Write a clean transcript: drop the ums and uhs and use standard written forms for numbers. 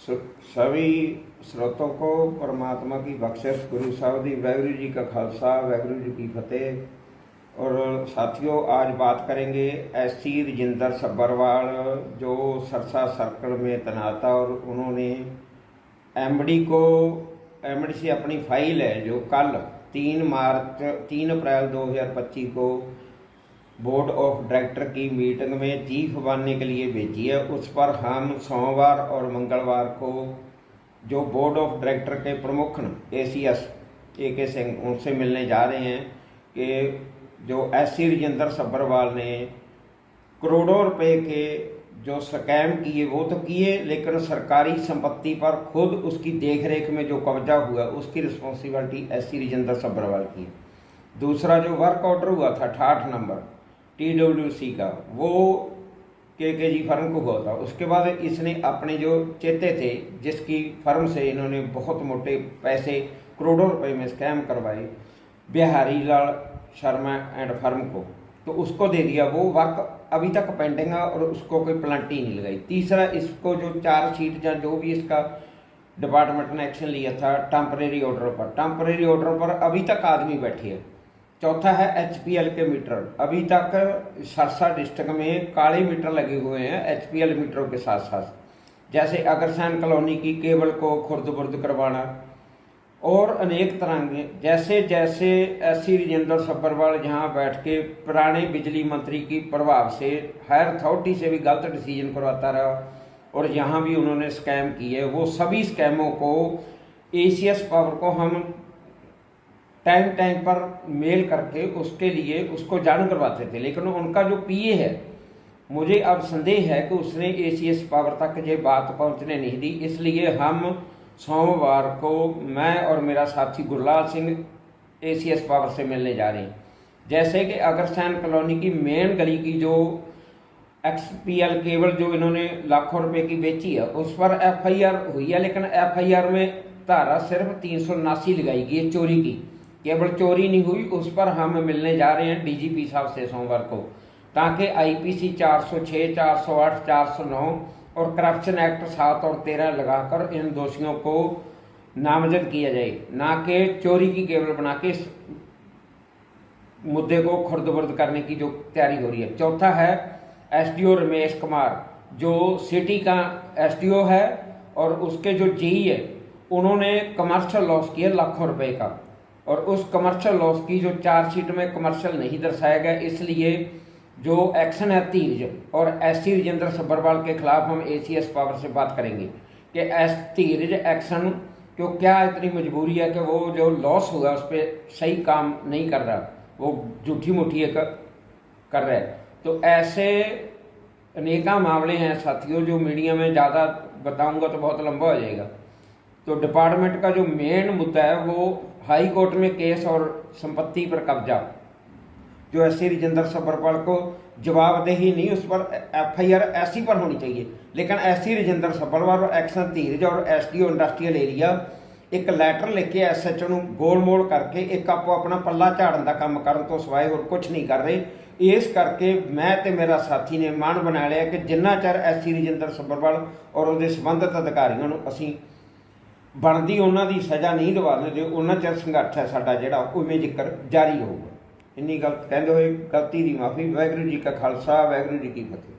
सभी श्रोतों को परमात्मा की बख्शिश गुरु साहब दी वाहिगुरु जी का खालसा वाहिगुरु जी की फतेह। और साथियों, आज बात करेंगे एससी राजेंद्र सब्बरवाल जो सरसा सर्कल में तैनात था और उन्होंने एमडी से अपनी फाइल है जो कल 3 अप्रैल 2025 को बोर्ड ऑफ डायरेक्टर की मीटिंग में चीफ बनने के लिए भेजी है। उस पर हम सोमवार और मंगलवार को जो बोर्ड ऑफ डायरेक्टर के प्रमुख एसीएस AK सिंह उनसे मिलने जा रहे हैं कि जो एससी राजेंद्र सब्बरवाल ने करोड़ों रुपए के जो स्कैम किए वो तो किए, लेकिन सरकारी संपत्ति पर खुद उसकी देखरेख में जो कब्जा हुआ उसकी रिस्पॉन्सिबिलिटी एससी राजेंद्र सब्बरवाल की है। दूसरा जो वर्क ऑर्डर हुआ था 68 नंबर TWC का, वो KKG फर्म को हुआ था। उसके बाद इसने अपने जो चेते थे जिसकी फर्म से इन्होंने बहुत मोटे पैसे करोड़ों रुपए में स्कैम करवाए बिहारी लाल शर्मा एंड फर्म को, तो उसको दे दिया। वो वर्क अभी तक पेंडिंग है और उसको कोई प्लांटी नहीं लगाई। तीसरा, इसको जो चार्जशीट या जो भी इसका डिपार्टमेंट ने एक्शन लिया था टेम्परेरी ऑर्डर पर अभी तक आदमी बैठे है। चौथा है HPL के मीटर, अभी तक सरसा डिस्ट्रिक्ट में काले मीटर लगे हुए हैं HPL मीटरों के साथ साथ, जैसे अग्रसेन कॉलोनी की केबल को खुर्द बुर्द करवाना और अनेक तरह के। जैसे जैसे एससी राजेंद्र सब्बरवाल यहाँ बैठ के पुराने बिजली मंत्री की प्रभाव से हायर अथॉरिटी से भी गलत डिसीजन करवाता रहा और यहाँ भी उन्होंने स्कैम किए। वो सभी स्कैमों को ACS पावर को हम टाइम पर मेल करके उसके लिए उसको जाणू करवाते थे, लेकिन उनका जो PA है, मुझे अब संदेह है कि उसने ACS पावर तक ये बात पहुंचने नहीं दी। इसलिए हम सोमवार को मैं और मेरा साथी गुरलाल सिंह ACS पावर से मिलने जा रहे हैं। जैसे कि अग्रसेन कॉलोनी की मेन गली की जो XPL केबल जो इन्होंने लाखों रुपए की बेची है उस पर FIR हुई है, लेकिन FIR में धारा सिर्फ 379 लगाई गई है चोरी की, केवल चोरी नहीं हुई। उस पर हम मिलने जा रहे हैं DGP साहब से सोमवार को, ताकि IPC 406, 408, 409 और करप्शन एक्ट 7 और 13 लगाकर इन दोषियों को नामजद किया जाए, ना कि चोरी की केबल बना के इस मुद्दे को खुर्द-बुर्द करने की जो तैयारी हो रही है। चौथा है SDO रमेश कुमार जो सिटी का SDO है और उसके जो JE है उन्होंने कमर्शियल लॉस किया लाखों रुपए का, और उस कमर्शियल लॉस की जो चार्जशीट में कमर्शियल नहीं दर्शाया गया, इसलिए जो एक्शन है धीरज और एससी राजेंद्र सब्बरवाल के खिलाफ हम ACS पावर से बात करेंगे कि धीरज एक्शन क्यों, क्या इतनी मजबूरी है कि वो जो लॉस हुआ उस पर सही काम नहीं कर रहा, वो झूठी मुठी कर रहा है। तो ऐसे अनेका मामले हैं साथियों जो मीडिया में ज़्यादा बताऊंगा तो बहुत लंबा हो जाएगा। तो डिपार्टमेंट का जो मेन मुद्दा है वो हाई कोर्ट में केस और संपत्ति पर कब्जा, जो एससी राजेंद्र सब्बरवाल को जवाबदेही नहीं, उस पर FIR SC पर होनी चाहिए, लेकिन एससी राजेंद्र सब्बरवाल और एक्शन धीरज और SDO इंडस्ट्रीयल एरिया एक लैटर लेके SHO ਨੂੰ गोल मोड़ करके एक आपो अपना पल्ला झाड़न का काम करन तो सिवाय होर कुछ नहीं कर रहे। इस करके मैं ते मेरा साथी ने मन बना लिया कि जिन्ना चਿਰ एससी राजेंद्र सब्बरवाल और उसके संबंधित अधिकारियों को असीं ਬਣਦੀ ਉਹਨਾਂ ਦੀ ਸਜ਼ਾ ਨਹੀਂ ਦਿਵਾ ਦਿੰਦੇ, ਉਹਨਾਂ ਚਿਰ ਸੰਘਰਸ਼ ਹੈ ਸਾਡਾ ਜਿਹੜਾ ਉਵੇਂ ਜ਼ਿਕਰ ਜਾਰੀ ਹੋਊਗਾ। ਇੰਨੀ ਗੱਲ ਕਹਿੰਦੇ ਹੋਏ ਗਲਤੀ ਦੀ ਮਾਫੀ। ਵਾਹਿਗੁਰੂ ਜੀ ਕਾ ਖਾਲਸਾ ਵਾਹਿਗੁਰੂ ਜੀ ਕੀ ਫਤਿਹ।